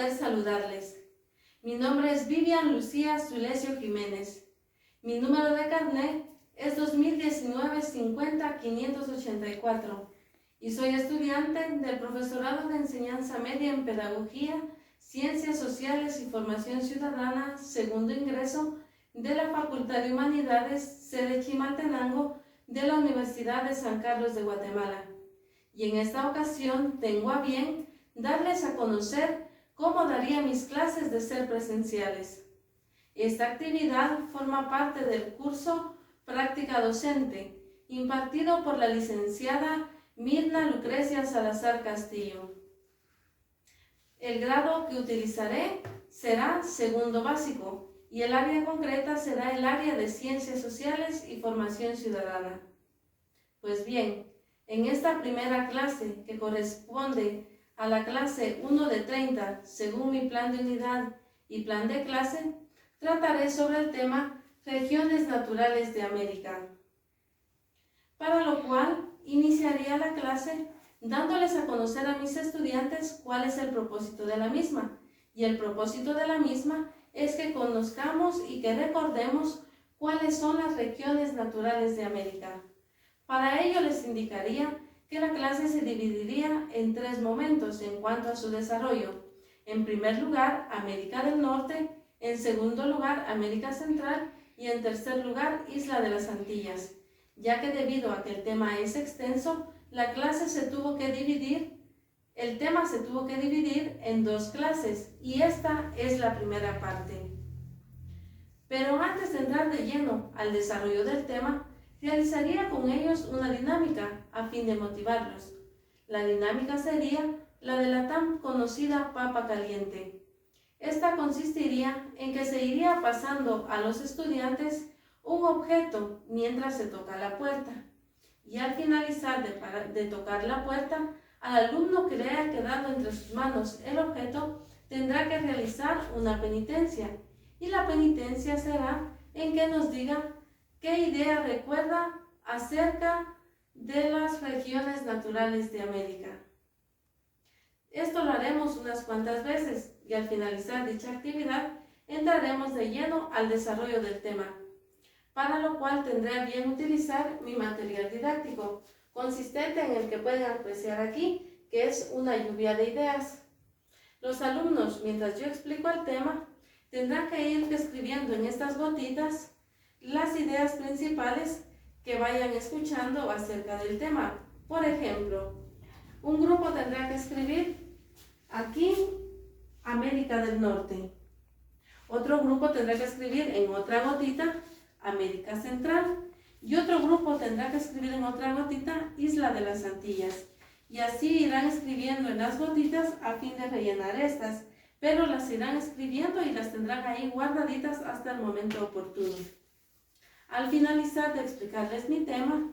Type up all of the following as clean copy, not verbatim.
poder saludarles. Mi nombre es Vivian Lucía Zulesio Jiménez. Mi número de carnet es 2019-50-584 y soy estudiante del Profesorado de Enseñanza Media en Pedagogía, Ciencias Sociales y Formación Ciudadana, segundo ingreso de la Facultad de Humanidades, sede Chimaltenango, de la Universidad de San Carlos de Guatemala. Y en esta ocasión tengo a bien darles a conocer cómo daría mis clases de ser presenciales. Esta actividad forma parte del curso Práctica Docente, impartido por la licenciada Mirna Lucrecia Salazar Castillo. El grado que utilizaré será segundo básico y el área concreta será el área de Ciencias Sociales y Formación Ciudadana. Pues bien, en esta primera clase, que corresponde a la clase 1 de 30, según mi plan de unidad y plan de clase, trataré sobre el tema Regiones Naturales de América. Para lo cual, iniciaría la clase dándoles a conocer a mis estudiantes cuál es el propósito de la misma. Y el propósito de la misma es que conozcamos y que recordemos cuáles son las regiones naturales de América. Para ello les indicaría que la clase se dividiría en 3 momentos en cuanto a su desarrollo. En primer lugar, América del Norte, en segundo lugar, América Central y en tercer lugar, Isla de las Antillas. Ya que debido a que el tema es extenso, la clase se tuvo que dividir, el tema se tuvo que dividir en 2 clases y esta es la primera parte. Pero antes de entrar de lleno al desarrollo del tema, realizaría con ellos una dinámica a fin de motivarlos. La dinámica sería la de la tan conocida papa caliente. Esta consistiría en que se iría pasando a los estudiantes un objeto mientras se toca la puerta. Y al finalizar de tocar la puerta, al alumno que le haya quedado entre sus manos el objeto tendrá que realizar una penitencia. Y la penitencia será en que nos diga qué idea recuerda acerca de las regiones naturales de América. Esto lo haremos unas cuantas veces y al finalizar dicha actividad entraremos de lleno al desarrollo del tema, para lo cual tendré a bien utilizar mi material didáctico, consistente en el que pueden apreciar aquí, que es una lluvia de ideas. Los alumnos, mientras yo explico el tema, tendrán que ir escribiendo en estas gotitas las ideas principales que vayan escuchando acerca del tema. Por ejemplo, un grupo tendrá que escribir aquí América del Norte. Otro grupo tendrá que escribir en otra gotita América Central. Y otro grupo tendrá que escribir en otra gotita Isla de las Antillas. Y así irán escribiendo en las gotitas a fin de rellenar estas, pero las irán escribiendo y las tendrán ahí guardaditas hasta el momento oportuno. Al finalizar de explicarles mi tema,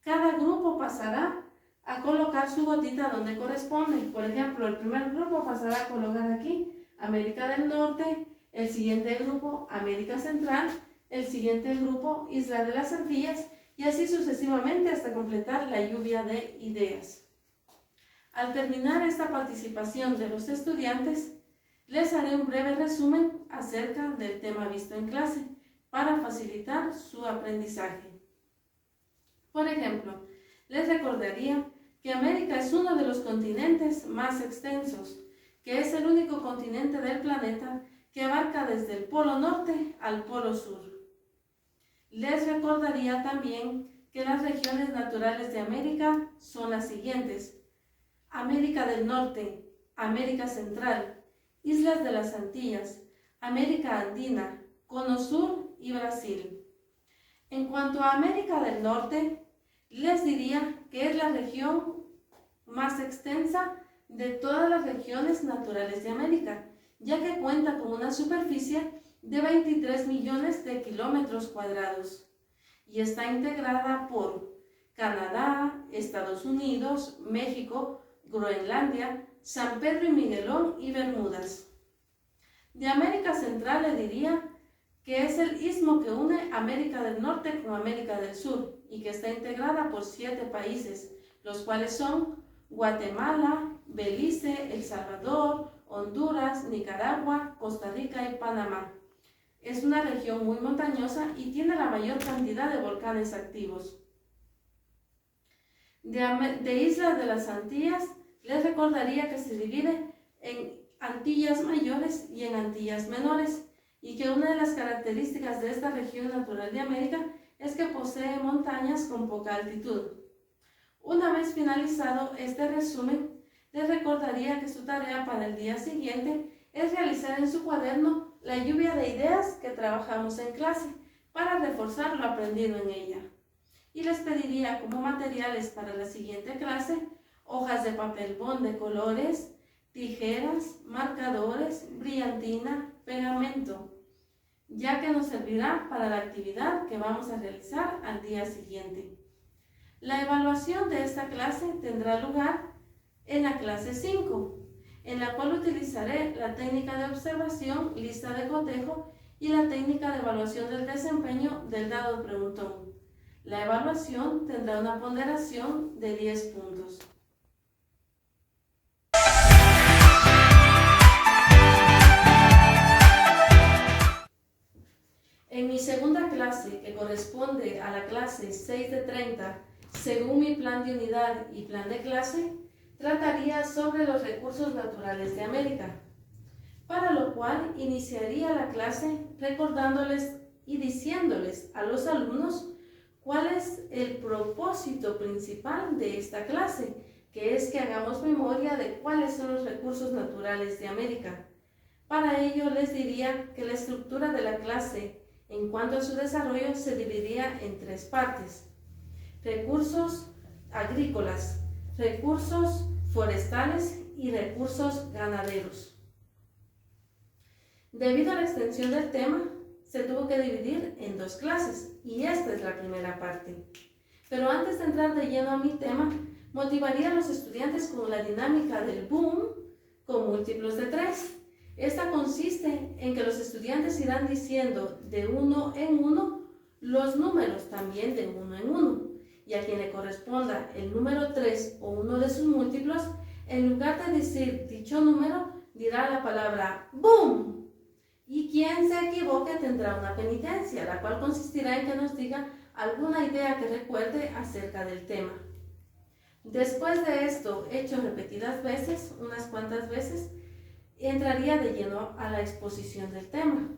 cada grupo pasará a colocar su gotita donde corresponde. Por ejemplo, el primer grupo pasará a colocar aquí América del Norte, el siguiente grupo América Central, el siguiente grupo Isla de las Antillas y así sucesivamente hasta completar la lluvia de ideas. Al terminar esta participación de los estudiantes, les haré un breve resumen acerca del tema visto en clase para facilitar su aprendizaje. Por ejemplo, les recordaría que América es uno de los continentes más extensos, que es el único continente del planeta que abarca desde el Polo Norte al Polo Sur. Les recordaría también que las regiones naturales de América son las siguientes: América del Norte, América Central, Islas de las Antillas, América Andina, Cono Sur y Brasil. En cuanto a América del Norte, les diría que es la región más extensa de todas las regiones naturales de América, ya que cuenta con una superficie de 23 millones de kilómetros cuadrados y está integrada por Canadá, Estados Unidos, México, Groenlandia, San Pedro y Miguelón y Bermudas. De América Central le diría que es el istmo que une América del Norte con América del Sur y que está integrada por 7 países, los cuales son Guatemala, Belice, El Salvador, Honduras, Nicaragua, Costa Rica y Panamá. Es una región muy montañosa y tiene la mayor cantidad de volcanes activos. De Islas de las Antillas, les recordaría que se divide en Antillas Mayores y en Antillas Menores, y que una de las características de esta región natural de América es que posee montañas con poca altitud. Una vez finalizado este resumen, les recordaría que su tarea para el día siguiente es realizar en su cuaderno la lluvia de ideas que trabajamos en clase para reforzar lo aprendido en ella. Y les pediría como materiales para la siguiente clase hojas de papel bond de colores, tijeras, marcadores, brillantina, pegamento, ya que nos servirá para la actividad que vamos a realizar al día siguiente. La evaluación de esta clase tendrá lugar en la clase 5, en la cual utilizaré la técnica de observación, lista de cotejo y la técnica de evaluación del desempeño del dado preguntón. La evaluación tendrá una ponderación de 10 puntos. En mi segunda clase, que corresponde a la clase 6 de 30, según mi plan de unidad y plan de clase, trataría sobre los recursos naturales de América, para lo cual iniciaría la clase recordándoles y diciéndoles a los alumnos cuál es el propósito principal de esta clase, que es que hagamos memoria de cuáles son los recursos naturales de América. Para ello les diría que la estructura de la clase en cuanto a su desarrollo se dividiría en 3 partes: recursos agrícolas, recursos forestales y recursos ganaderos. Debido a la extensión del tema, se tuvo que dividir en 2 clases y esta es la primera parte. Pero antes de entrar de lleno a mi tema, motivaría a los estudiantes con la dinámica del boom con múltiplos de 3. Esta consiste en que los estudiantes irán diciendo de 1 en 1 los números también de 1 en 1, y a quien le corresponda el número 3 o uno de sus múltiplos, en lugar de decir dicho número, dirá la palabra boom. Y quien se equivoque tendrá una penitencia, la cual consistirá en que nos diga alguna idea que recuerde acerca del tema. Después de esto, hecho repetidas veces, unas cuantas veces, entraría de lleno a la exposición del tema.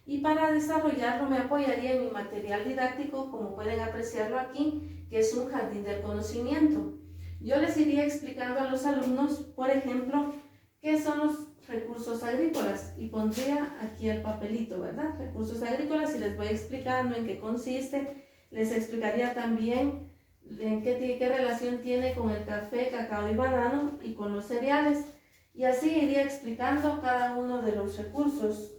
Y para desarrollarlo me apoyaría en mi material didáctico, como pueden apreciarlo aquí, que es un jardín del conocimiento. Yo les iría explicando a los alumnos, por ejemplo, qué son los recursos agrícolas, y pondría aquí el papelito, ¿verdad? Recursos agrícolas, y les voy explicando en qué consiste. Les explicaría también en qué relación tiene con el café, cacao y banano y con los cereales. Y así iría explicando cada uno de los recursos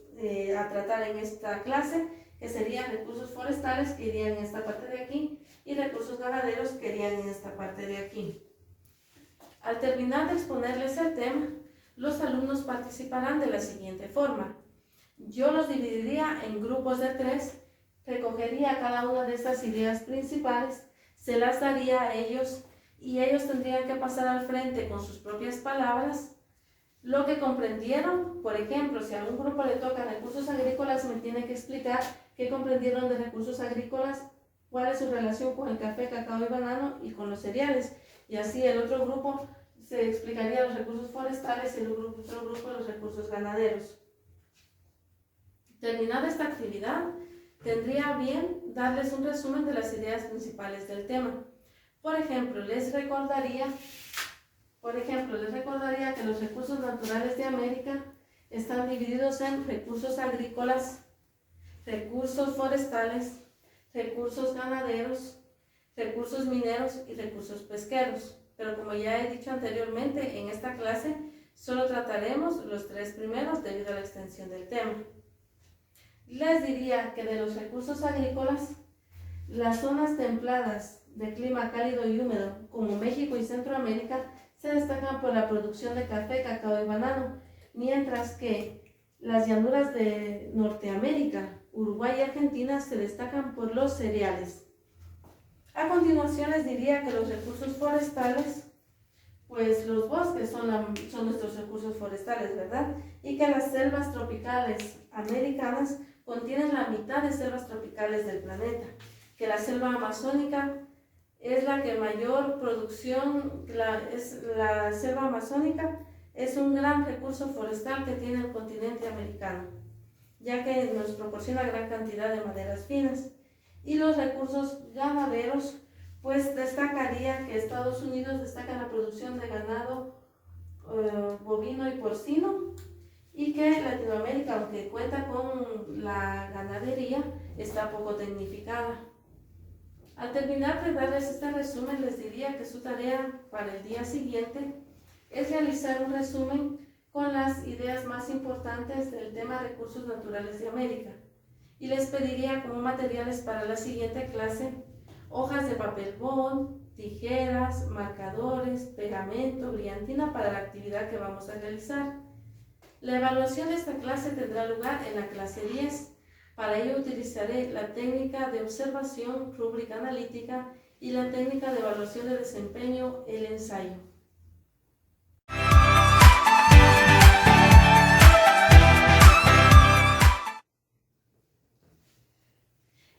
a tratar en esta clase, que serían recursos forestales, que irían en esta parte de aquí, y recursos ganaderos, que irían en esta parte de aquí. Al terminar de exponerles el tema, los alumnos participarán de la siguiente forma. Yo los dividiría en grupos de 3, recogería cada una de estas ideas principales, se las daría a ellos y ellos tendrían que pasar al frente con sus propias palabras lo que comprendieron. Por ejemplo, si a un grupo le toca recursos agrícolas, me tiene que explicar qué comprendieron de recursos agrícolas, cuál es su relación con el café, cacao y banano y con los cereales. Y así el otro grupo se explicaría los recursos forestales y el otro grupo los recursos ganaderos. Terminada esta actividad, tendría bien darles un resumen de las ideas principales del tema. Por ejemplo, les recordaría que los recursos naturales de América están divididos en recursos agrícolas, recursos forestales, recursos ganaderos, recursos mineros y recursos pesqueros. Pero como ya he dicho anteriormente, en esta clase solo trataremos los 3 primeros debido a la extensión del tema. Les diría que de los recursos agrícolas, las zonas templadas de clima cálido y húmedo, como México y Centroamérica, se destacan por la producción de café, cacao y banano, mientras que las llanuras de Norteamérica, Uruguay y Argentina se destacan por los cereales. A continuación les diría que los recursos forestales pues los bosques son nuestros recursos forestales, ¿verdad? Y que las selvas tropicales americanas contienen la mitad de selvas tropicales del planeta, que la selva amazónica es la que mayor producción, la selva amazónica es un gran recurso forestal que tiene el continente americano, ya que nos proporciona gran cantidad de maderas finas. Y los recursos ganaderos, pues destacaría que Estados Unidos destaca la producción de ganado bovino y porcino, y que Latinoamérica, aunque cuenta con la ganadería, está poco tecnificada. Al terminar de darles este resumen, les diría que su tarea para el día siguiente es realizar un resumen con las ideas más importantes del tema recursos naturales de América. Y les pediría como materiales para la siguiente clase hojas de papel bond, tijeras, marcadores, pegamento, brillantina para la actividad que vamos a realizar. La evaluación de esta clase tendrá lugar en la clase 10. Para ello utilizaré la técnica de observación, rúbrica analítica y la técnica de evaluación de desempeño, el ensayo.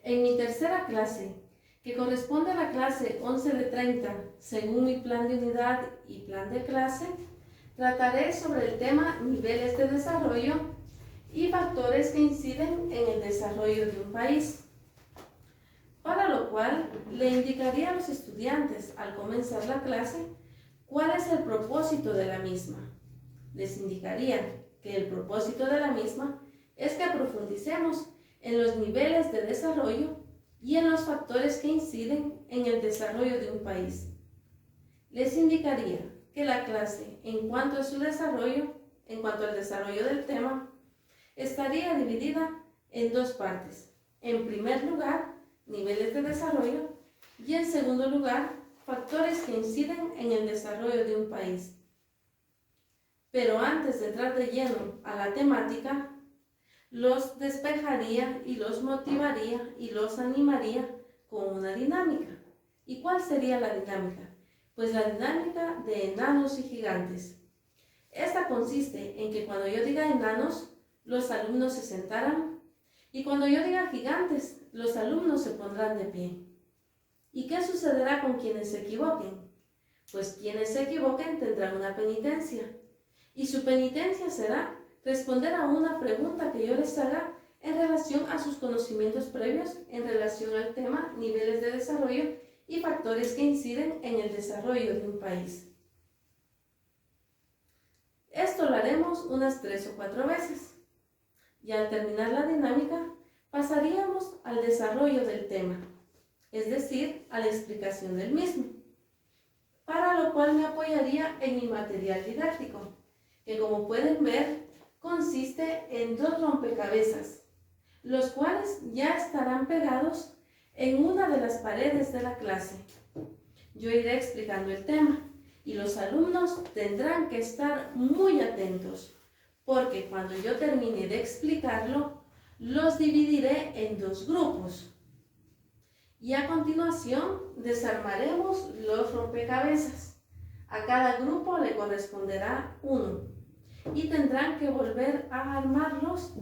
En mi tercera clase, que corresponde a la clase 11 de 30, según mi plan de unidad y plan de clase, trataré sobre el tema niveles de desarrollo y factores que inciden en el desarrollo de un país. Para lo cual, le indicaría a los estudiantes al comenzar la clase cuál es el propósito de la misma. Les indicaría que el propósito de la misma es que profundicemos en los niveles de desarrollo y en los factores que inciden en el desarrollo de un país. Les indicaría que la clase, en cuanto al desarrollo del tema, estaría dividida en dos partes. En primer lugar, niveles de desarrollo, y en segundo lugar, factores que inciden en el desarrollo de un país. Pero antes de entrar de lleno a la temática, los despejaría y los motivaría y los animaría con una dinámica. ¿Y cuál sería la dinámica? Pues la dinámica de enanos y gigantes. Esta consiste en que cuando yo diga enanos, los alumnos se sentarán, y cuando yo diga gigantes, los alumnos se pondrán de pie. ¿Y qué sucederá con quienes se equivoquen? Pues quienes se equivoquen tendrán una penitencia, y su penitencia será responder a una pregunta que yo les haga en relación a sus conocimientos previos en relación al tema niveles de desarrollo y factores que inciden en el desarrollo de un país. Esto lo haremos unas 3 o 4 veces. Y al terminar la dinámica, pasaríamos al desarrollo del tema, es decir, a la explicación del mismo, para lo cual me apoyaría en mi material didáctico, que como pueden ver, consiste en 2 rompecabezas, los cuales ya estarán pegados en una de las paredes de la clase. Yo iré explicando el tema y los alumnos tendrán que estar muy atentos, porque cuando yo termine de explicarlo, los dividiré en 2 grupos. Y a continuación desarmaremos los rompecabezas. A cada grupo le corresponderá uno y tendrán que volver a armarlos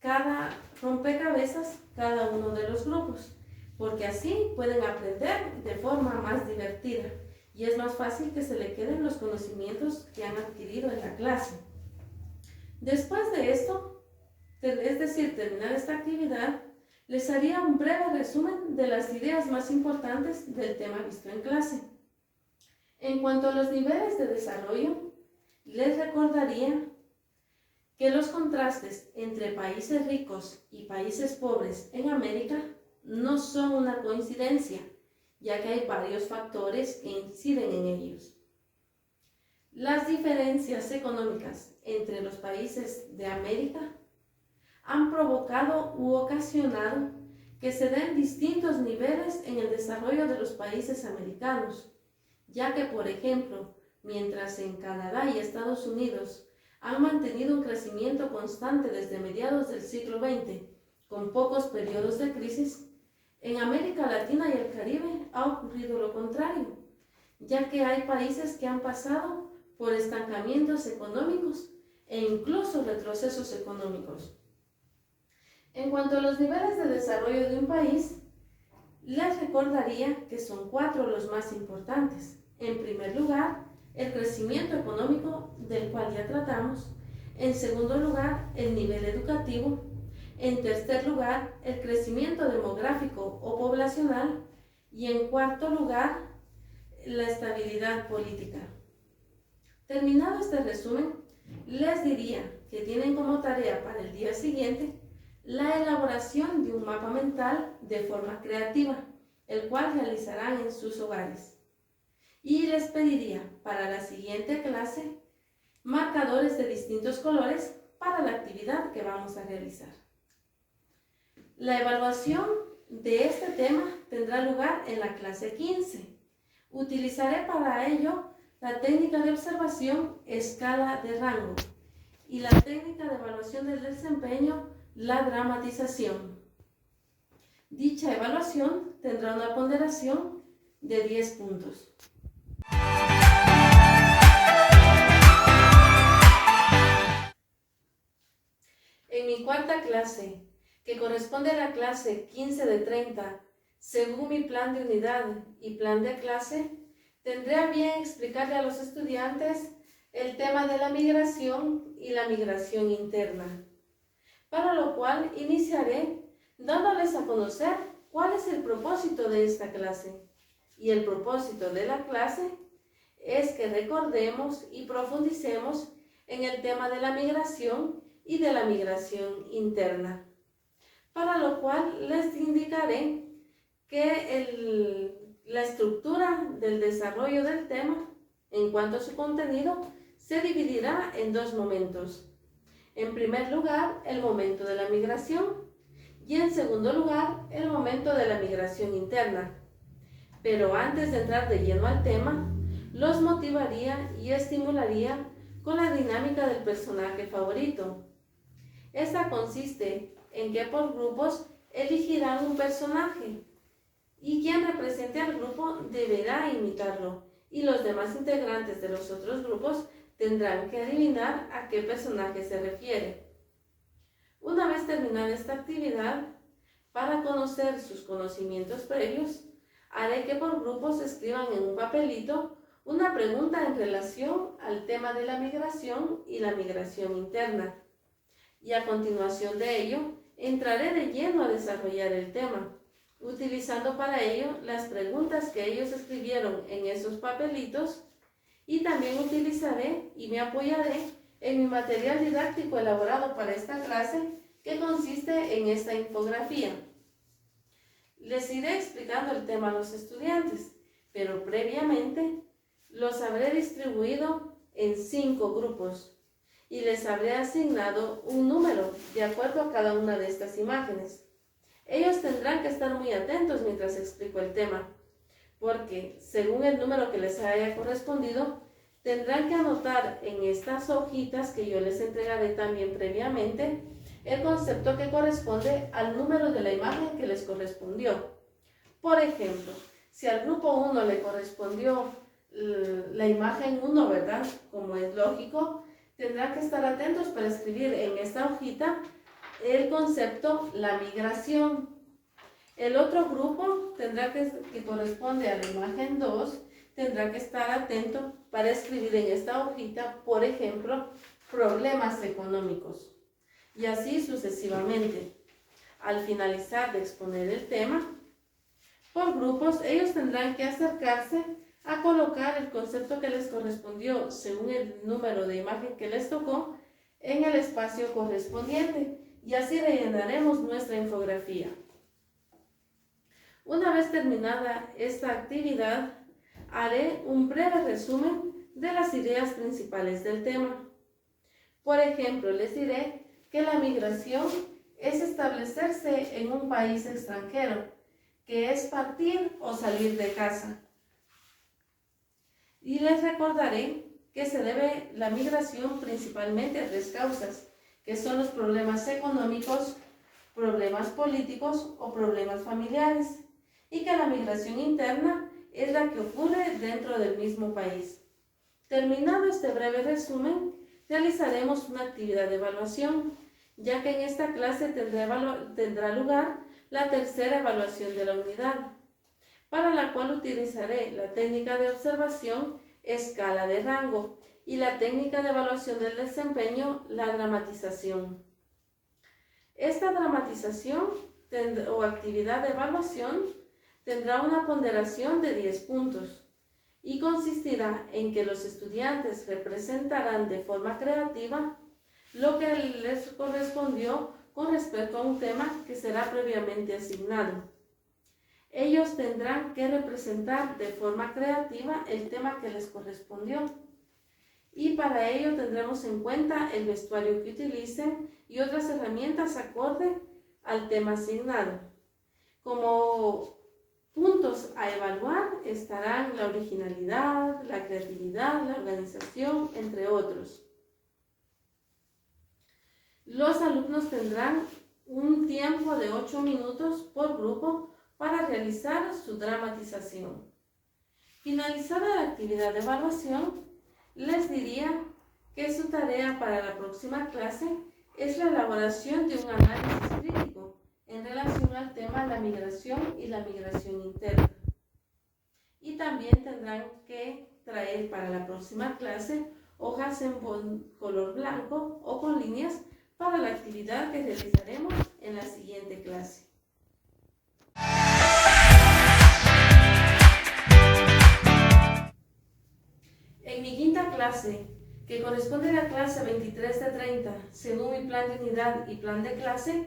cada rompecabezas, cada uno de los grupos, porque así pueden aprender de forma más divertida y es más fácil que se le queden los conocimientos que han adquirido en la clase. Después de esto, es decir, terminar esta actividad, les haría un breve resumen de las ideas más importantes del tema visto en clase. En cuanto a los niveles de desarrollo, les recordaría que los contrastes entre países ricos y países pobres en América no son una coincidencia, ya que hay varios factores que inciden en ellos. Las diferencias económicas entre los países de América han provocado u ocasionado que se den distintos niveles en el desarrollo de los países americanos, ya que, por ejemplo, mientras en Canadá y Estados Unidos han mantenido un crecimiento constante desde mediados del siglo XX, con pocos periodos de crisis, en América Latina y el Caribe ha ocurrido lo contrario, ya que hay países que han pasado por estancamientos económicos e incluso retrocesos económicos. En cuanto a los niveles de desarrollo de un país, les recordaría que son 4 los más importantes. En primer lugar, el crecimiento económico, del cual ya tratamos. En segundo lugar, el nivel educativo. En tercer lugar, el crecimiento demográfico o poblacional. Y en cuarto lugar, la estabilidad política. Terminado este resumen, les diría que tienen como tarea para el día siguiente la elaboración de un mapa mental de forma creativa, el cual realizarán en sus hogares. Y les pediría para la siguiente clase marcadores de distintos colores para la actividad que vamos a realizar. La evaluación de este tema tendrá lugar en la clase 15. Utilizaré para ello la técnica de observación escala de rango y la técnica de evaluación del desempeño, la dramatización. Dicha evaluación tendrá una ponderación de 10 puntos. En mi cuarta clase, que corresponde a la clase 15 de 30, según mi plan de unidad y plan de clase, tendré a bien explicarle a los estudiantes el tema de la migración y la migración interna, para lo cual iniciaré dándoles a conocer cuál es el propósito de esta clase. Y el propósito de la clase es que recordemos y profundicemos en el tema de la migración y de la migración interna, para lo cual les indicaré que la estructura del desarrollo del tema, en cuanto a su contenido, se dividirá en 2 momentos. En primer lugar, el momento de la migración y en segundo lugar, el momento de la migración interna. Pero antes de entrar de lleno al tema, los motivaría y estimularía con la dinámica del personaje favorito. Esta consiste en que por grupos elegirán un personaje y quien represente al grupo deberá imitarlo, y los demás integrantes de los otros grupos tendrán que adivinar a qué personaje se refiere. Una vez terminada esta actividad, para conocer sus conocimientos previos, haré que por grupos escriban en un papelito una pregunta en relación al tema de la migración y la migración interna. Y a continuación de ello, entraré de lleno a desarrollar el tema, utilizando para ello las preguntas que ellos escribieron en esos papelitos, y también utilizaré y me apoyaré en mi material didáctico elaborado para esta clase, que consiste en esta infografía. Les iré explicando el tema a los estudiantes, pero previamente los habré distribuido en 5 grupos y les habré asignado un número de acuerdo a cada una de estas imágenes. Ellos tendrán que estar muy atentos mientras explico el tema, porque según el número que les haya correspondido, tendrán que anotar en estas hojitas que yo les entregaré también previamente el concepto que corresponde al número de la imagen que les correspondió. Por ejemplo, si al grupo 1 le correspondió la imagen 1, ¿verdad? Como es lógico, tendrán que estar atentos para escribir en esta hojita el concepto la migración. El otro grupo que corresponde a la imagen 2 tendrá que estar atento para escribir en esta hojita, por ejemplo, problemas económicos. Y así sucesivamente. Al finalizar de exponer el tema, por grupos, ellos tendrán que acercarse a colocar el concepto que les correspondió según el número de imagen que les tocó en el espacio correspondiente, y así rellenaremos nuestra infografía. Una vez terminada esta actividad, haré un breve resumen de las ideas principales del tema. Por ejemplo, les diré que la migración es establecerse en un país extranjero, que es partir o salir de casa. Y les recordaré que se debe la migración principalmente a 3 causas, que son los problemas económicos, problemas políticos o problemas familiares, y que la migración interna es la que ocurre dentro del mismo país. Terminado este breve resumen, realizaremos una actividad de evaluación, ya que en esta clase tendrá lugar la tercera evaluación de la unidad, para la cual utilizaré la técnica de observación, escala de rango, y la técnica de evaluación del desempeño, la dramatización. Esta dramatización o actividad de evaluación tendrá una ponderación de 10 puntos y consistirá en que los estudiantes representarán de forma creativa lo que les correspondió con respecto a un tema que será previamente asignado. Ellos tendrán que representar de forma creativa el tema que les correspondió. Y para ello tendremos en cuenta el vestuario que utilicen y otras herramientas acorde al tema asignado. Como puntos a evaluar estarán la originalidad, la creatividad, la organización, entre otros. Los alumnos tendrán un tiempo de 8 minutos por grupo para realizar su dramatización. Finalizada la actividad de evaluación, les diría que su tarea para la próxima clase es la elaboración de un análisis crítico en relación al tema de la migración y la migración interna. Y también tendrán que traer para la próxima clase hojas en color blanco o con líneas para la actividad que realizaremos en la siguiente clase. En mi quinta clase, que corresponde a la clase 23 de 30, según mi plan de unidad y plan de clase,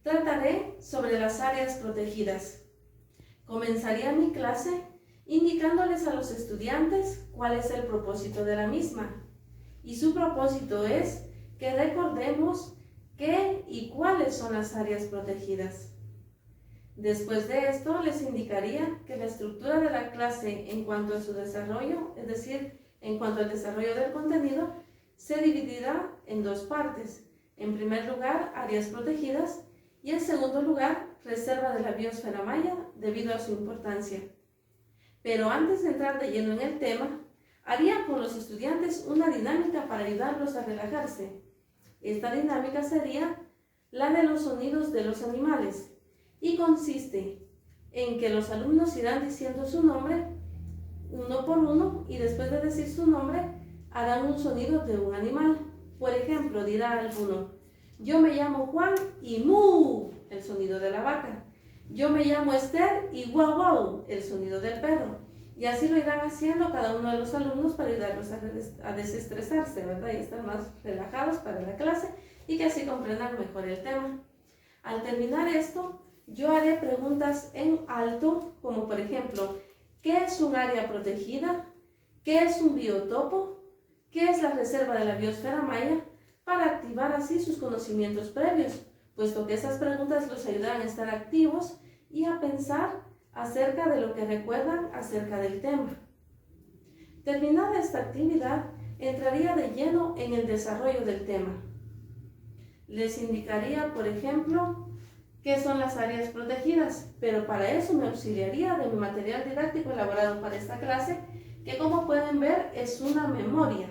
trataré sobre las áreas protegidas. Comenzaría mi clase indicándoles a los estudiantes cuál es el propósito de la misma. Y su propósito es que recordemos qué y cuáles son las áreas protegidas. Después de esto, les indicaría que la estructura de la clase en cuanto a su desarrollo, es decir, en cuanto al desarrollo del contenido, se dividirá en dos partes. En primer lugar, áreas protegidas y en segundo lugar, reserva de la biosfera maya debido a su importancia. Pero antes de entrar de lleno en el tema, haría con los estudiantes una dinámica para ayudarlos a relajarse. Esta dinámica sería la de los sonidos de los animales y consiste en que los alumnos irán diciendo su nombre uno por uno y después de decir su nombre harán un sonido de un animal. Por ejemplo, dirá alguno: yo me llamo Juan y mu, el sonido de la vaca. Yo me llamo Esther y guau guau, el sonido del perro. Y así lo irán haciendo cada uno de los alumnos para ayudarlos a desestresarse, ¿verdad? Y estar más relajados para la clase y que así comprendan mejor el tema. Al terminar esto, yo haré preguntas en alto, como por ejemplo: ¿qué es un área protegida? ¿Qué es un biotopo? ¿Qué es la reserva de la biosfera maya? Para activar así sus conocimientos previos, puesto que esas preguntas los ayudarán a estar activos y a pensar acerca de lo que recuerdan acerca del tema. Terminada esta actividad, entraría de lleno en el desarrollo del tema. Les indicaría, por ejemplo, qué son las áreas protegidas, pero para eso me auxiliaría de mi material didáctico elaborado para esta clase, que como pueden ver es una memoria.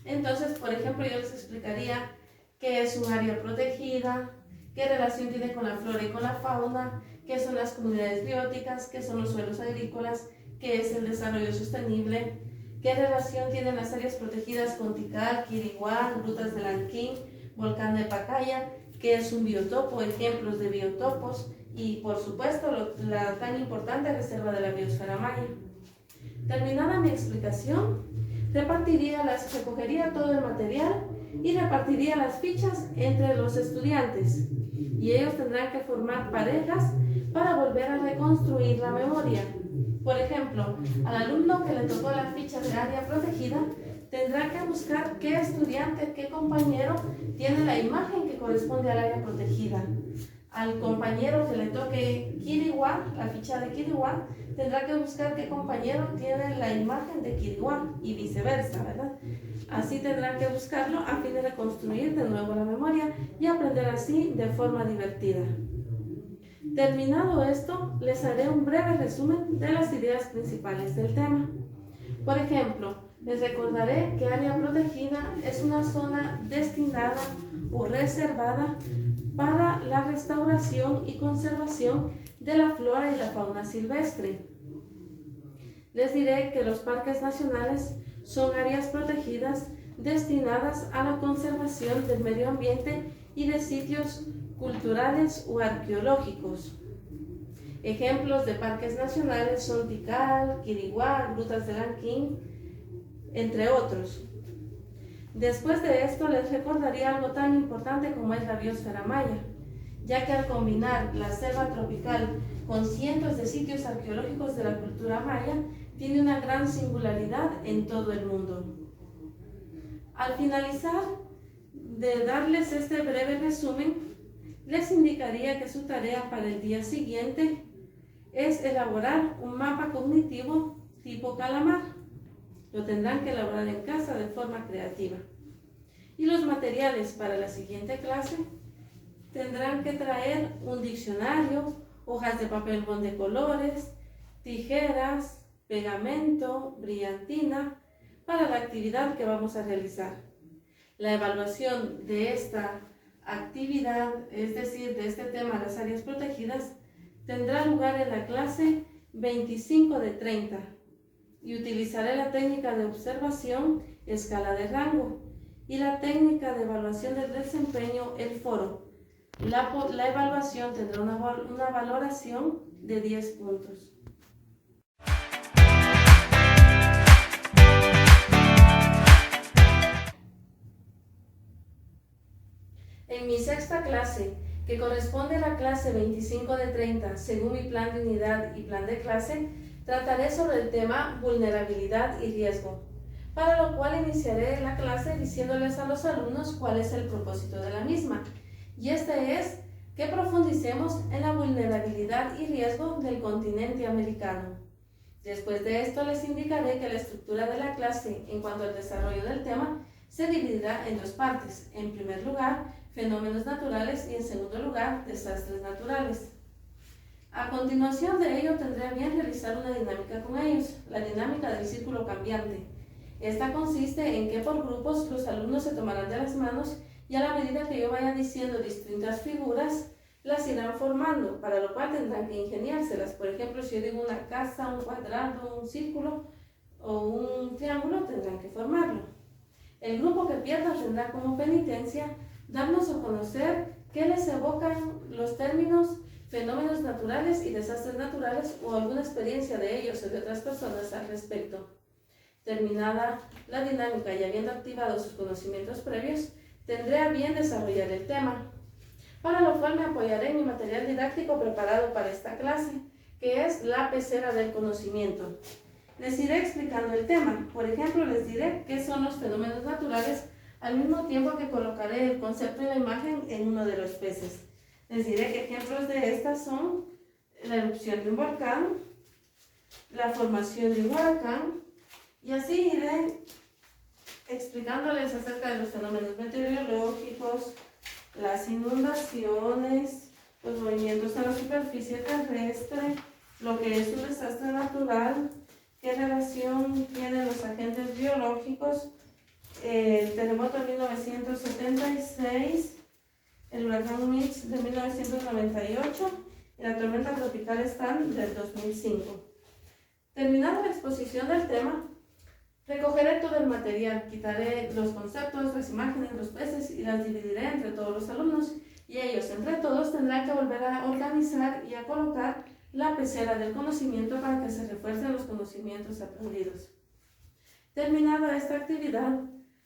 Entonces, por ejemplo, yo les explicaría qué es un área protegida, qué relación tiene con la flora y con la fauna, qué son las comunidades bióticas, qué son los suelos agrícolas, qué es el desarrollo sostenible, qué relación tienen las áreas protegidas con Tikal, Quiriguá, grutas de Lanquín, volcán de Pacaya, qué es un biotopo, ejemplos de biotopos y, por supuesto, la tan importante reserva de la biosfera maya. Terminada mi explicación, recogería todo el material y repartiría las fichas entre los estudiantes y ellos tendrán que formar parejas para volver a reconstruir la memoria. Por ejemplo, al alumno que le tocó la ficha de área protegida tendrá que buscar qué estudiante, qué compañero tiene la imagen que corresponde al área protegida. Al compañero que le toque Quiriguá, la ficha de Quiriguá, tendrá que buscar qué compañero tiene la imagen de Quiriguá y viceversa, ¿verdad? Así tendrán que buscarlo a fin de reconstruir de nuevo la memoria y aprender así de forma divertida. Terminado esto, les haré un breve resumen de las ideas principales del tema. Por ejemplo, les recordaré que área protegida es una zona destinada o reservada para la restauración y conservación de la flora y la fauna silvestre. Les diré que los parques nacionales son áreas protegidas destinadas a la conservación del medio ambiente y de sitios culturales o arqueológicos. Ejemplos de parques nacionales son Tikal, Quiriguá, Grutas del Anquín, entre otros. Después de esto les recordaría algo tan importante como es la biosfera maya, ya que al combinar la selva tropical con cientos de sitios arqueológicos de la cultura maya, tiene una gran singularidad en todo el mundo. Al finalizar de darles este breve resumen, les indicaría que su tarea para el día siguiente es elaborar un mapa cognitivo tipo calamar. Lo tendrán que elaborar en casa de forma creativa. Y los materiales para la siguiente clase tendrán que traer un diccionario, hojas de papel bond de colores, tijeras, pegamento, brillantina para la actividad que vamos a realizar. La evaluación de esta actividad, es decir, de este tema, las áreas protegidas, tendrá lugar en la clase 25 de 30 y utilizaré la técnica de observación, escala de rango y la técnica de evaluación del desempeño, el foro. La evaluación tendrá una valoración de 10 puntos. En mi sexta clase, que corresponde a la clase 25 de 30, según mi plan de unidad y plan de clase, trataré sobre el tema vulnerabilidad y riesgo, para lo cual iniciaré la clase diciéndoles a los alumnos cuál es el propósito de la misma, y este es que profundicemos en la vulnerabilidad y riesgo del continente americano. Después de esto les indicaré que la estructura de la clase en cuanto al desarrollo del tema se dividirá en dos partes. En primer lugar, fenómenos naturales y en segundo lugar, desastres naturales. A continuación de ello tendré a bien realizar una dinámica con ellos, la dinámica del círculo cambiante. Esta consiste en que por grupos los alumnos se tomarán de las manos y a la medida que yo vaya diciendo distintas figuras, las irán formando, para lo cual tendrán que ingeniárselas. Por ejemplo, si yo digo una casa, un cuadrado, un círculo o un triángulo, tendrán que formarlo. El grupo que pierda tendrá como penitencia darnos a conocer qué les evocan los términos fenómenos naturales y desastres naturales o alguna experiencia de ellos o de otras personas al respecto. Terminada la dinámica y habiendo activado sus conocimientos previos, tendré a bien desarrollar el tema, para lo cual me apoyaré en mi material didáctico preparado para esta clase, que es la pecera del conocimiento. Les iré explicando el tema. Por ejemplo, les diré qué son los fenómenos naturales, al mismo tiempo que colocaré el concepto y la imagen en uno de los peces. Les diré que ejemplos de estas son la erupción de un volcán, la formación de un huracán, y así iré explicándoles acerca de los fenómenos meteorológicos, las inundaciones, los movimientos en la superficie terrestre, lo que es un desastre natural, qué relación tienen los agentes biológicos, el terremoto de 1976, el huracán Mitch de 1998 y la tormenta tropical Stan del 2005. Terminada la exposición del tema, recogeré todo el material, quitaré los conceptos, las imágenes, los peces y las dividiré entre todos los alumnos y ellos entre todos tendrán que volver a organizar y a colocar la pecera del conocimiento para que se refuercen los conocimientos aprendidos. Terminada esta actividad,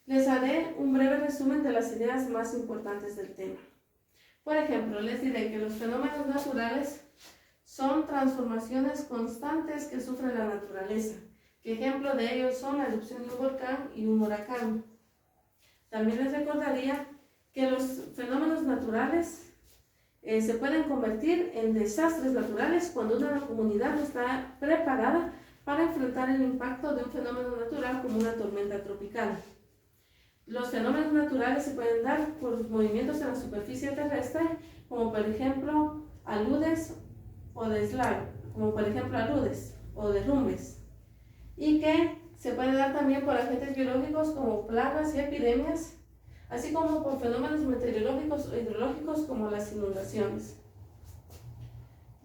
les haré un breve resumen de las ideas más importantes del tema. Por ejemplo, les diré que los fenómenos naturales son transformaciones constantes que sufre la naturaleza, que ejemplo de ellos son la erupción de un volcán y un huracán. También les recordaría que los fenómenos naturales se pueden convertir en desastres naturales cuando una comunidad no está preparada para enfrentar el impacto de un fenómeno natural como una tormenta tropical. Los fenómenos naturales se pueden dar por movimientos en la superficie terrestre, como por ejemplo aludes o deslag, como por ejemplo aludes o derrumbes, y que se puede dar también por agentes biológicos como plagas y epidemias, así como por fenómenos meteorológicos o hidrológicos como las inundaciones.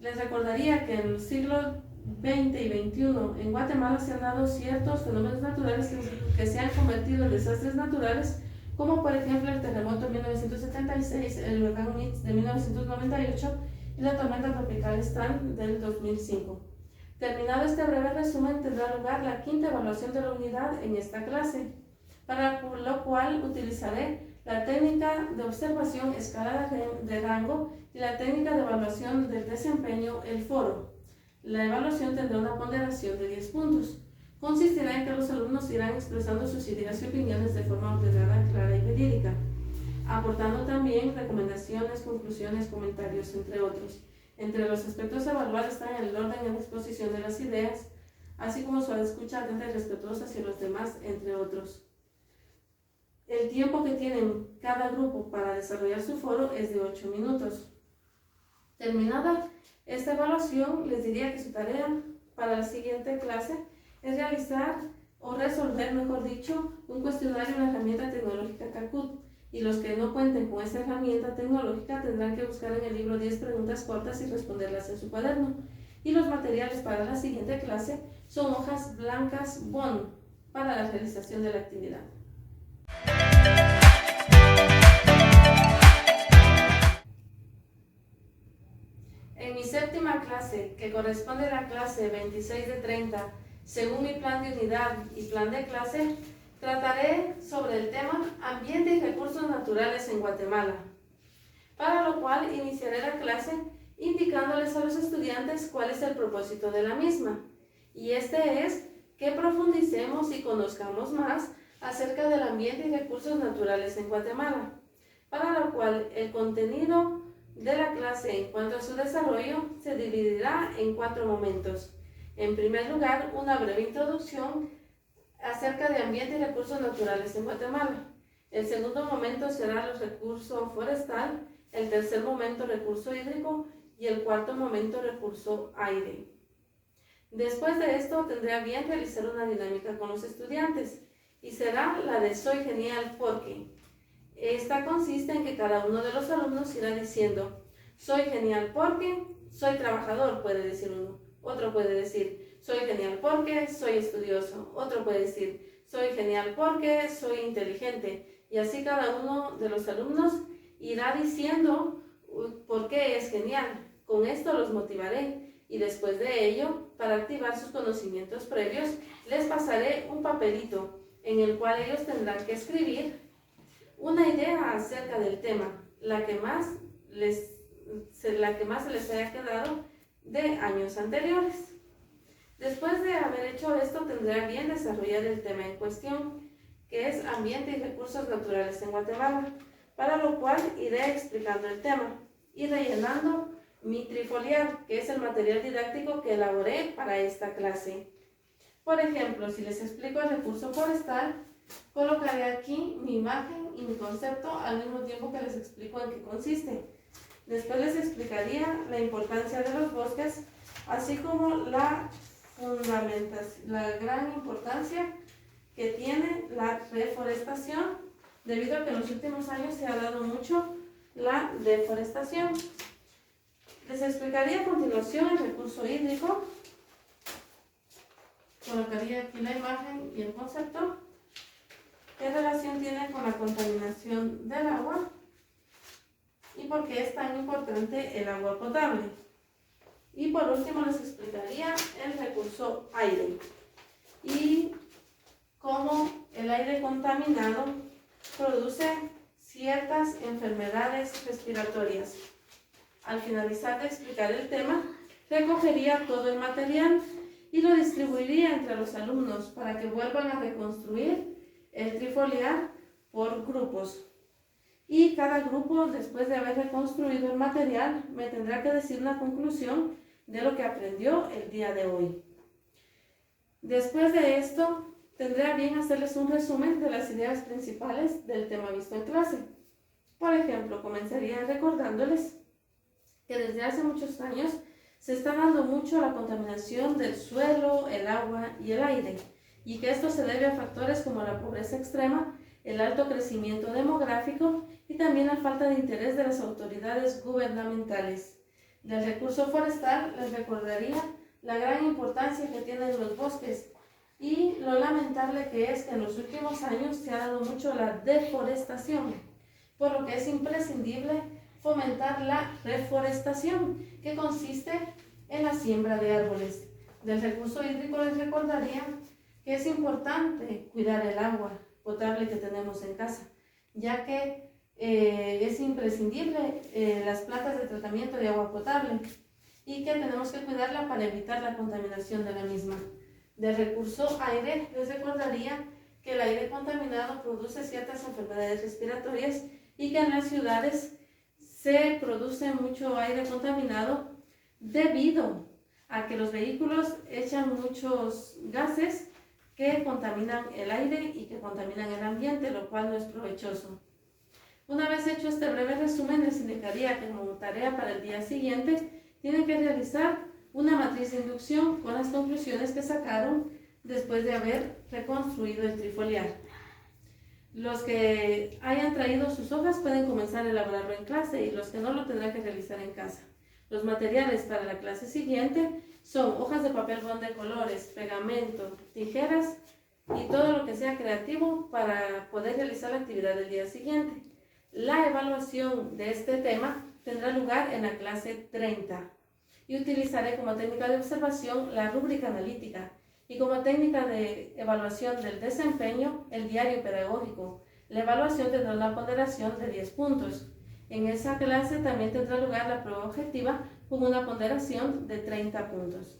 Les recordaría que en los siglos XX y XXI en Guatemala se han dado ciertos fenómenos naturales que se han convertido en desastres naturales, como por ejemplo el terremoto de 1976, el huracán Mitch de 1998 y la tormenta tropical Stan del 2005. Terminado este breve resumen, tendrá lugar la quinta evaluación de la unidad en esta clase, para lo cual utilizaré la técnica de observación escala de rango y la técnica de evaluación del desempeño, el foro. La evaluación tendrá una ponderación de 10 puntos. Consistirá en que los alumnos irán expresando sus ideas y opiniones de forma ordenada, clara y verídica, aportando también recomendaciones, conclusiones, comentarios, entre otros. Entre los aspectos a evaluar están el orden en la exposición de las ideas, así como su escucha atenta y respetuosa hacia los demás, entre otros. El tiempo que tienen cada grupo para desarrollar su foro es de 8 minutos. Terminada esta evaluación, les diría que su tarea para la siguiente clase es realizar o resolver, mejor dicho, un cuestionario en la herramienta tecnológica Kahoot. Y los que no cuenten con esta herramienta tecnológica tendrán que buscar en el libro 10 preguntas cortas y responderlas en su cuaderno. Y los materiales para la siguiente clase son hojas blancas Bond para la realización de la actividad. En mi séptima clase, que corresponde a la clase 26 de 30, según mi plan de unidad y plan de clase, trataré sobre el tema Ambiente y recursos naturales en Guatemala, para lo cual iniciaré la clase indicándoles a los estudiantes cuál es el propósito de la misma, y este es que profundicemos y conozcamos más acerca del ambiente y recursos naturales en Guatemala, para lo cual el contenido de la clase en cuanto a su desarrollo se dividirá en 4 momentos. En primer lugar, una breve introducción acerca de ambiente y recursos naturales en Guatemala. El segundo momento será el recurso forestal, el tercer momento recurso hídrico y el cuarto momento recurso aire. Después de esto tendré a bien realizar una dinámica con los estudiantes y será la de soy genial porque. Esta consiste en que cada uno de los alumnos irá diciendo soy genial porque soy trabajador, puede decir uno. Otro puede decir soy genial porque soy estudioso. Otro puede decir soy genial porque soy inteligente. Y así cada uno de los alumnos irá diciendo por qué es genial. Con esto los motivaré y después de ello, para activar sus conocimientos previos, les pasaré un papelito en el cual ellos tendrán que escribir una idea acerca del tema, la que más se les haya quedado de años anteriores. Después de haber hecho esto, tendré a bien desarrollar el tema en cuestión, que es ambiente y recursos naturales en Guatemala, para lo cual iré explicando el tema y rellenando mi trifoliar, que es el material didáctico que elaboré para esta clase. Por ejemplo, si les explico el recurso forestal, colocaré aquí mi imagen y mi concepto al mismo tiempo que les explico en qué consiste. Después les explicaría la importancia de los bosques, así como la gran importancia que tiene la reforestación, debido a que en los últimos años se ha dado mucho la deforestación. Les explicaría a continuación el recurso hídrico. Colocaría aquí la imagen y el concepto. ¿Qué relación tiene con la contaminación del agua? ¿Y por qué es tan importante el agua potable? Y por último les explicaría el recurso aire y cómo el aire contaminado produce ciertas enfermedades respiratorias. Al finalizar de explicar el tema, recogería todo el material y lo distribuiría entre los alumnos para que vuelvan a reconstruir el trifoliar por grupos. Y cada grupo, después de haber reconstruido el material, me tendrá que decir una conclusión de lo que aprendió el día de hoy. Después de esto, tendré a bien hacerles un resumen de las ideas principales del tema visto en clase. Por ejemplo, comenzaría recordándoles que desde hace muchos años se está dando mucho a la contaminación del suelo, el agua y el aire, y que esto se debe a factores como la pobreza extrema, el alto crecimiento demográfico y también la falta de interés de las autoridades gubernamentales. Del recurso forestal les recordaría la gran importancia que tienen los bosques y lo lamentable que es que en los últimos años se ha dado mucho la deforestación, por lo que es imprescindible fomentar la reforestación, que consiste en la siembra de árboles. Del recurso hídrico les recordaría que es importante cuidar el agua potable que tenemos en casa, ya que es imprescindible las plantas de tratamiento de agua potable y que tenemos que cuidarla para evitar la contaminación de la misma. Del recurso aire les recordaría que el aire contaminado produce ciertas enfermedades respiratorias y que en las ciudades se produce mucho aire contaminado debido a que los vehículos echan muchos gases que contaminan el aire y que contaminan el ambiente, lo cual no es provechoso. Una vez hecho este breve resumen, les indicaría que como tarea para el día siguiente tienen que realizar una matriz de inducción con las conclusiones que sacaron después de haber reconstruido el trifoliar. Los que hayan traído sus hojas pueden comenzar a elaborarlo en clase y los que no lo tendrán que realizar en casa. Los materiales para la clase siguiente son hojas de papel bond de colores, pegamento, tijeras y todo lo que sea creativo para poder realizar la actividad del día siguiente. La evaluación de este tema tendrá lugar en la clase 30 y utilizaré como técnica de observación la rúbrica analítica y como técnica de evaluación del desempeño el diario pedagógico. La evaluación tendrá una ponderación de 10 puntos. En esa clase también tendrá lugar la prueba objetiva con una ponderación de 30 puntos.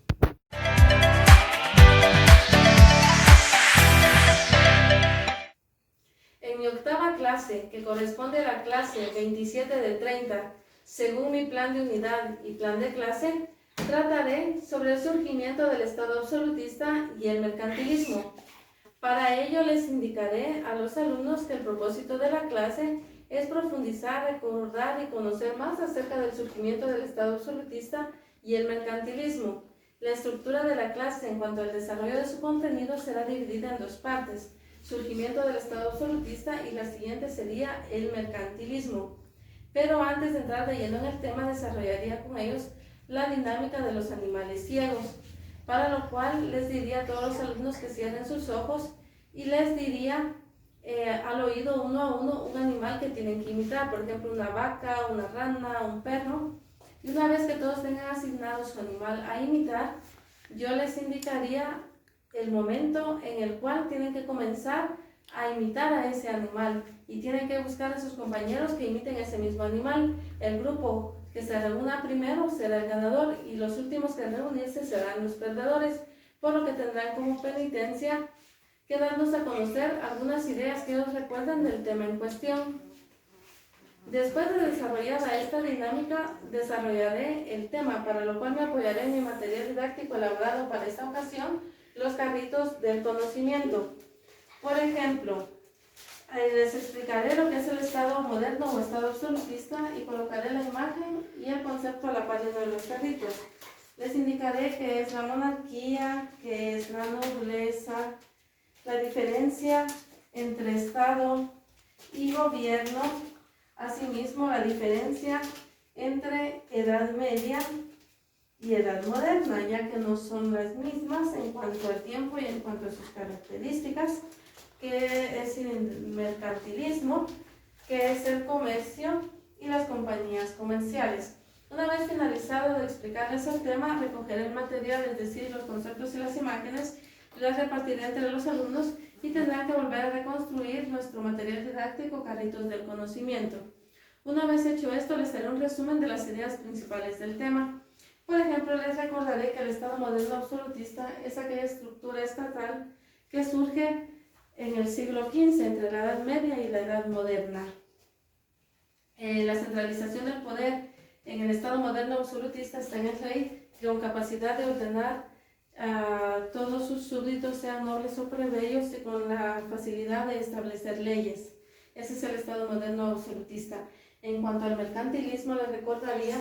En mi octava clase, que corresponde a la clase 27 de 30, según mi plan de unidad y plan de clase, trataré sobre el surgimiento del Estado absolutista y el mercantilismo. Para ello les indicaré a los alumnos que el propósito de la clase es profundizar, recordar y conocer más acerca del surgimiento del Estado absolutista y el mercantilismo. La estructura de la clase en cuanto al desarrollo de su contenido será dividida en dos partes: surgimiento del Estado absolutista y la siguiente sería el mercantilismo. Pero antes de entrar de lleno en el tema, desarrollaría con ellos la dinámica de los animales ciegos, para lo cual les diría a todos los alumnos que cierren sus ojos y les diría al oído uno a uno un animal que tienen que imitar, por ejemplo una vaca, una rana, un perro. Y una vez que todos tengan asignado su animal a imitar, yo les indicaría el momento en el cual tienen que comenzar a imitar a ese animal y tienen que buscar a sus compañeros que imiten ese mismo animal. El grupo que se reúna primero será el ganador y los últimos que reunirse serán los perdedores, por lo que tendrán como penitencia que darnos a conocer algunas ideas que ellos recuerdan del tema en cuestión. Después de desarrollada esta dinámica, desarrollaré el tema, para lo cual me apoyaré en mi material didáctico elaborado para esta ocasión, los carritos del conocimiento. Por ejemplo, les explicaré lo que es el Estado moderno o Estado absolutista y colocaré la imagen y el concepto a la página de los carritos. Les indicaré qué es la monarquía, qué es la nobleza, la diferencia entre Estado y gobierno, asimismo la diferencia entre Edad Media y Edad Moderna, ya que no son las mismas en cuanto al tiempo y en cuanto a sus características, que es el mercantilismo, que es el comercio y las compañías comerciales. Una vez finalizado de explicarles el tema, recogeré el material, es decir, los conceptos y las imágenes, las repartiré entre los alumnos y tendrán que volver a reconstruir nuestro material didáctico Carritos del Conocimiento. Una vez hecho esto, les haré un resumen de las ideas principales del tema. Por ejemplo, les recordaré que el Estado moderno absolutista es aquella estructura estatal que surge en el siglo XV, entre la Edad Media y la Edad Moderna. La centralización del poder en el Estado moderno absolutista está en el rey, con capacidad de ordenar a todos sus súbditos, sean nobles o plebeyos, y con la facilidad de establecer leyes. Ese es el Estado moderno absolutista. En cuanto al mercantilismo, les recordaría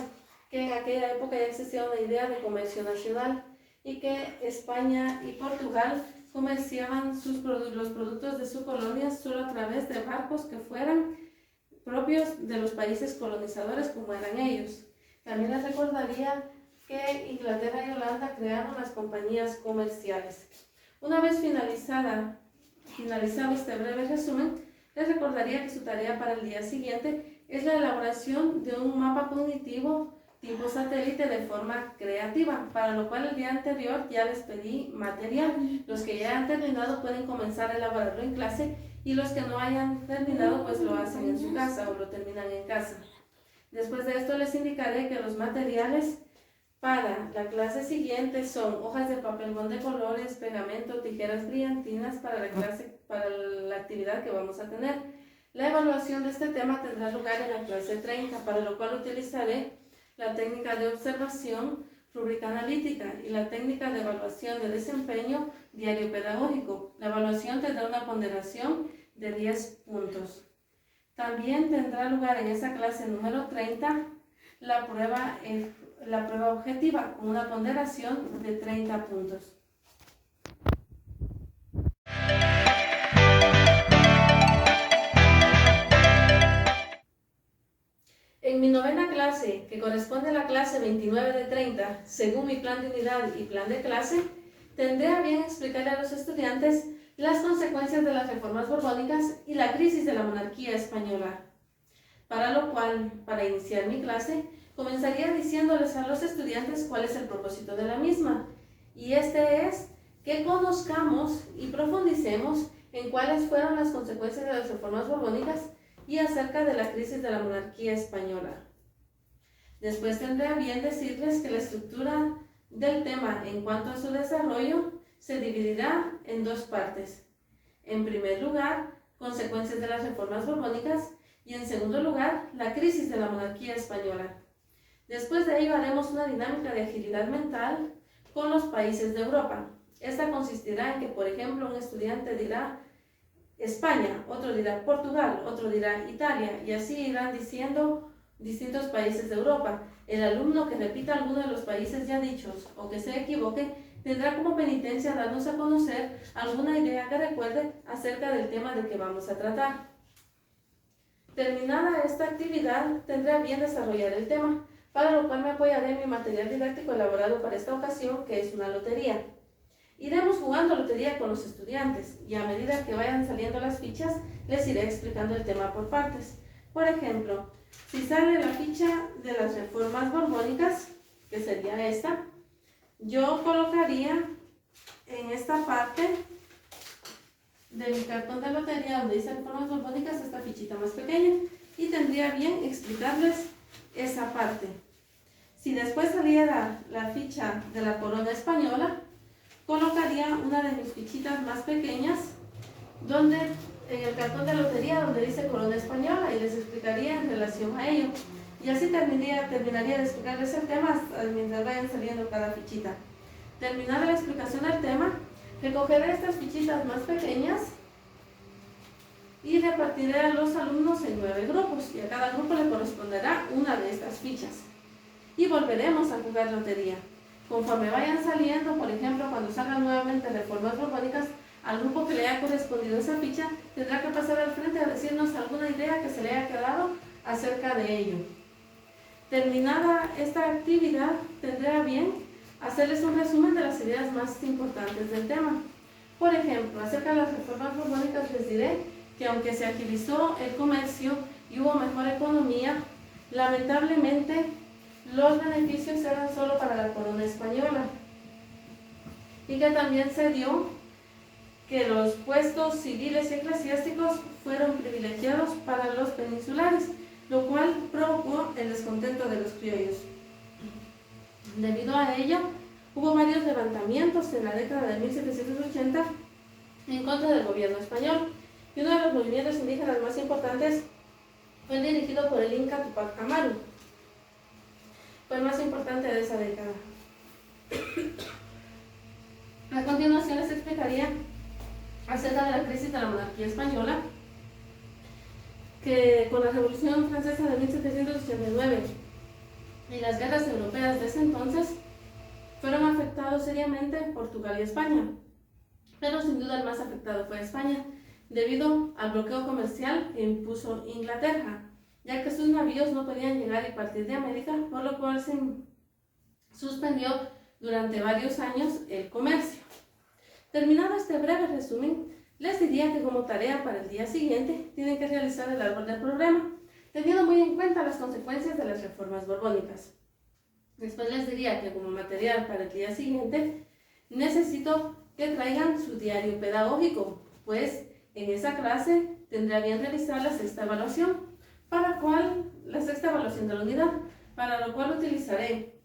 que en aquella época ya existía una idea de comercio nacional y que España y Portugal comerciaban los productos de su colonia solo a través de barcos que fueran propios de los países colonizadores como eran ellos. También les recordaría que Inglaterra y Holanda crearon las compañías comerciales. Una vez finalizado este breve resumen, les recordaría que su tarea para el día siguiente es la elaboración de un mapa cognitivo tipo satélite de forma creativa, para lo cual el día anterior ya les pedí material. Los que ya han terminado pueden comenzar a elaborarlo en clase y los que no hayan terminado pues lo hacen en su casa o lo terminan en casa. Después de esto les indicaré que los materiales para la clase siguiente son hojas de papel bond de colores, pegamento, tijeras brillantinas para la actividad que vamos a tener. La evaluación de este tema tendrá lugar en la clase 30, para lo cual utilizaré la técnica de observación, rúbrica analítica y la técnica de evaluación de desempeño diario pedagógico. La evaluación tendrá una ponderación de 10 puntos. También tendrá lugar en esa clase número 30 la prueba objetiva con una ponderación de 30 puntos. En mi novena clase, que corresponde a la clase 29 de 30, según mi plan de unidad y plan de clase, tendré a bien explicarle a los estudiantes las consecuencias de las reformas borbónicas y la crisis de la monarquía española. Para lo cual, para iniciar mi clase, comenzaría diciéndoles a los estudiantes cuál es el propósito de la misma, y este es que conozcamos y profundicemos en cuáles fueron las consecuencias de las reformas borbónicas y acerca de la crisis de la monarquía española. Después tendré a bien decirles que la estructura del tema en cuanto a su desarrollo se dividirá en dos partes. En primer lugar, consecuencias de las reformas borbónicas y en segundo lugar, la crisis de la monarquía española. Después de ello haremos una dinámica de agilidad mental con los países de Europa. Esta consistirá en que, por ejemplo, un estudiante dirá España, otro dirá Portugal, otro dirá Italia, y así irán diciendo distintos países de Europa. El alumno que repita alguno de los países ya dichos o que se equivoque tendrá como penitencia darnos a conocer alguna idea que recuerde acerca del tema del que vamos a tratar. Terminada esta actividad, tendré a bien desarrollar el tema, para lo cual me apoyaré en mi material didáctico elaborado para esta ocasión, que es una lotería. Iremos jugando lotería con los estudiantes y a medida que vayan saliendo las fichas, les iré explicando el tema por partes. Por ejemplo, si sale la ficha de las reformas borbónicas, que sería esta, yo colocaría en esta parte de mi cartón de lotería donde dice reformas borbónicas esta fichita más pequeña y tendría bien explicarles esa parte. Si después saliera la ficha de la corona española, colocaría una de mis fichitas más pequeñas en el cartón de lotería donde dice corona española y les explicaría en relación a ello. Y así terminaría de explicarles el tema mientras vayan saliendo cada fichita. Terminada la explicación del tema, recogeré estas fichitas más pequeñas y repartiré a los alumnos en 9 grupos y a cada grupo le corresponderá una de estas fichas. Y volveremos a jugar lotería. Conforme vayan saliendo, por ejemplo, cuando salgan nuevamente reformas borbónicas, al grupo que le haya correspondido esa ficha tendrá que pasar al frente a decirnos alguna idea que se le haya quedado acerca de ello. Terminada esta actividad, tendré a bien hacerles un resumen de las ideas más importantes del tema. Por ejemplo, acerca de las reformas borbónicas les diré que aunque se agilizó el comercio y hubo mejor economía, lamentablemente los beneficios eran solo para la corona española y que también se dio que los puestos civiles y eclesiásticos fueron privilegiados para los peninsulares, lo cual provocó el descontento de los criollos. Debido a ello, hubo varios levantamientos en la década de 1780 en contra del gobierno español, y uno de los movimientos indígenas más importantes fue dirigido por el Inca Tupac Amaru. Fue el más importante de esa década. A continuación les explicaría acerca de la crisis de la monarquía española, que con la Revolución Francesa de 1789 y las guerras europeas de ese entonces fueron afectados seriamente Portugal y España, pero sin duda el más afectado fue España, debido al bloqueo comercial que impuso Inglaterra, ya que sus navíos no podían llegar y partir de América, por lo cual se suspendió durante varios años el comercio. Terminado este breve resumen, les diría que como tarea para el día siguiente tienen que realizar el árbol del programa, teniendo muy en cuenta las consecuencias de las reformas borbónicas. Después les diría que como material para el día siguiente necesito que traigan su diario pedagógico, pues en esa clase tendré bien realizar la sexta evaluación, la sexta evaluación de la unidad, para lo cual utilizaré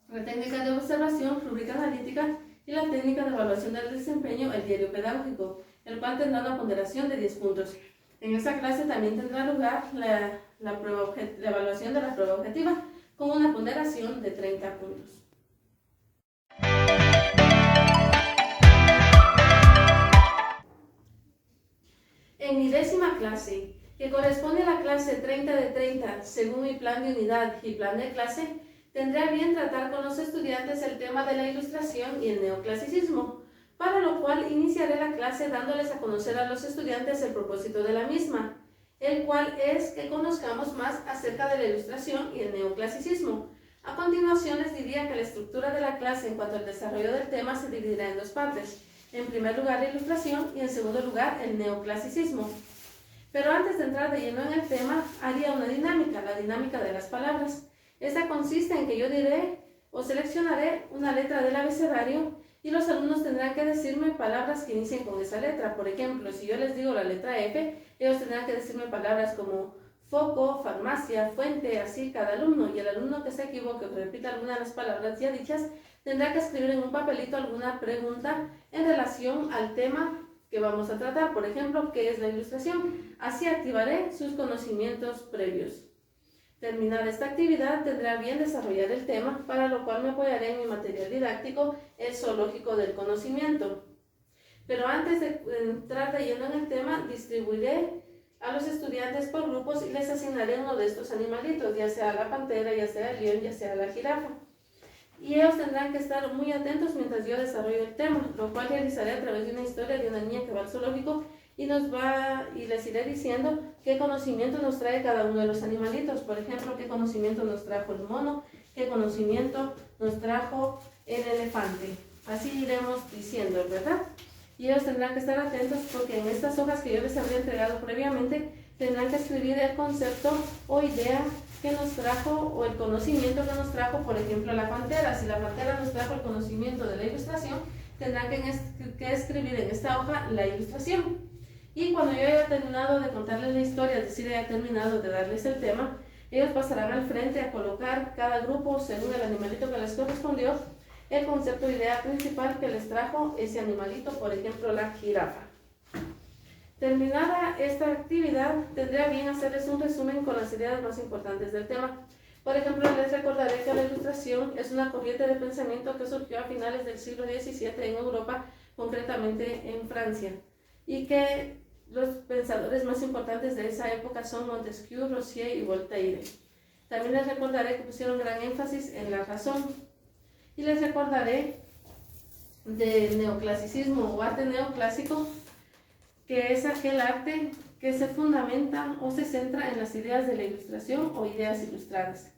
la técnica de observación, rúbrica analítica y la técnica de evaluación del desempeño, el diario pedagógico, el cual tendrá una ponderación de 10 puntos. En esa clase también tendrá lugar la evaluación de la prueba objetiva con una ponderación de 30 puntos. En mi 10ª clase, que corresponde a la clase 30 de 30, según mi plan de unidad y plan de clase, tendré a bien tratar con los estudiantes el tema de la ilustración y el neoclasicismo, para lo cual iniciaré la clase dándoles a conocer a los estudiantes el propósito de la misma, el cual es que conozcamos más acerca de la ilustración y el neoclasicismo. A continuación les diría que la estructura de la clase en cuanto al desarrollo del tema se dividirá en dos partes. En primer lugar la ilustración y en segundo lugar el neoclasicismo. Pero antes de entrar de lleno en el tema, haría una dinámica, la dinámica de las palabras. Esta consiste en que yo diré o seleccionaré una letra del abecedario y los alumnos tendrán que decirme palabras que inicien con esa letra. Por ejemplo, si yo les digo la letra F, ellos tendrán que decirme palabras como foco, farmacia, fuente, así cada alumno. Y el alumno que se equivoque o que repita alguna de las palabras ya dichas, tendrá que escribir en un papelito alguna pregunta en relación al tema que vamos a tratar. Por ejemplo, ¿qué es la ilustración? Así activaré sus conocimientos previos. Terminada esta actividad, tendré a bien desarrollar el tema, para lo cual me apoyaré en mi material didáctico, el zoológico del conocimiento. Pero antes de entrar de lleno en el tema, distribuiré a los estudiantes por grupos y les asignaré uno de estos animalitos, ya sea la pantera, ya sea el león, ya sea la jirafa. Y ellos tendrán que estar muy atentos mientras yo desarrollo el tema, lo cual realizaré a través de una historia de una niña que va al zoológico y les iré diciendo qué conocimiento nos trae cada uno de los animalitos. Por ejemplo, qué conocimiento nos trajo el mono, qué conocimiento nos trajo el elefante. Así iremos diciendo, ¿verdad? Y ellos tendrán que estar atentos porque en estas hojas que yo les habría entregado previamente tendrán que escribir el concepto o idea que nos trajo o el conocimiento que nos trajo, por ejemplo, la pantera. Si la pantera nos trajo el conocimiento de la ilustración, tendrán que escribir en esta hoja la ilustración. Y cuando yo haya terminado de contarles la historia, es decir, haya terminado de darles el tema, ellos pasarán al frente a colocar cada grupo, según el animalito que les correspondió, el concepto o idea principal que les trajo ese animalito, por ejemplo, la jirafa. Terminada esta actividad, tendré a bien hacerles un resumen con las ideas más importantes del tema. Por ejemplo, les recordaré que la ilustración es una corriente de pensamiento que surgió a finales del siglo XVII en Europa, concretamente en Francia, y que los pensadores más importantes de esa época son Montesquieu, Rousseau y Voltaire. También les recordaré que pusieron gran énfasis en la razón. Y les recordaré del neoclasicismo o arte neoclásico, que es aquel arte que se fundamenta o se centra en las ideas de la ilustración o ideas ilustradas.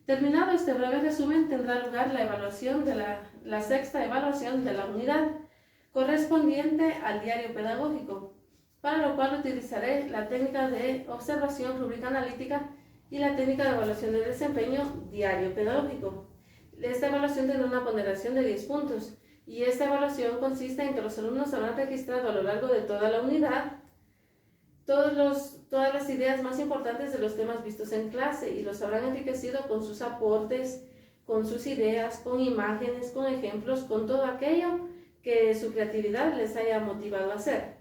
Terminado este breve resumen, tendrá lugar la evaluación de la sexta evaluación de la unidad, correspondiente al diario pedagógico, para lo cual utilizaré la técnica de observación, rúbrica analítica y la técnica de evaluación de desempeño, diario pedagógico. Esta evaluación tendrá una ponderación de 10 puntos. Y esta evaluación consiste en que los alumnos habrán registrado a lo largo de toda la unidad todas las ideas más importantes de los temas vistos en clase y los habrán enriquecido con sus aportes, con sus ideas, con imágenes, con ejemplos, con todo aquello que su creatividad les haya motivado a hacer.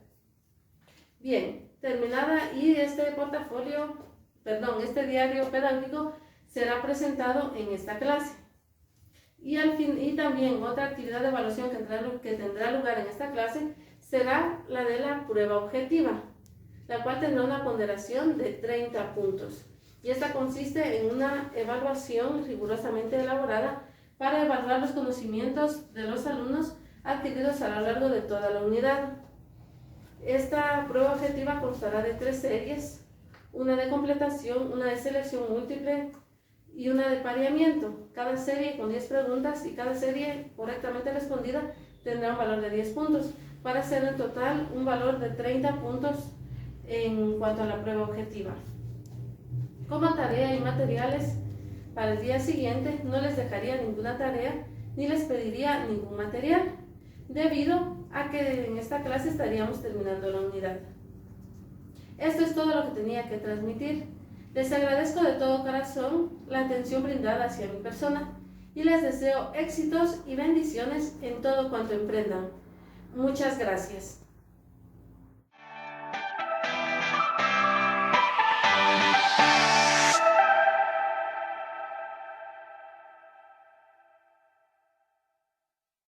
Bien, terminada y este diario pedagógico será presentado en esta clase. Y también otra actividad de evaluación que tendrá lugar en esta clase será la de la prueba objetiva, la cual tendrá una ponderación de 30 puntos. y esta consiste en una evaluación rigurosamente elaborada para evaluar los conocimientos de los alumnos adquiridos a lo largo de toda la unidad. Esta prueba objetiva constará de 3 series, una de completación, una de selección múltiple y una de pareamiento. Cada serie con 10 preguntas y cada serie correctamente respondida tendrá un valor de 10 puntos, para hacer en total un valor de 30 puntos en cuanto a la prueba objetiva. Como tarea y materiales, para el día siguiente no les dejaría ninguna tarea ni les pediría ningún material, debido a que en esta clase estaríamos terminando la unidad. Esto es todo lo que tenía que transmitir. Les agradezco de todo corazón la atención brindada hacia mi persona y les deseo éxitos y bendiciones en todo cuanto emprendan. Muchas gracias.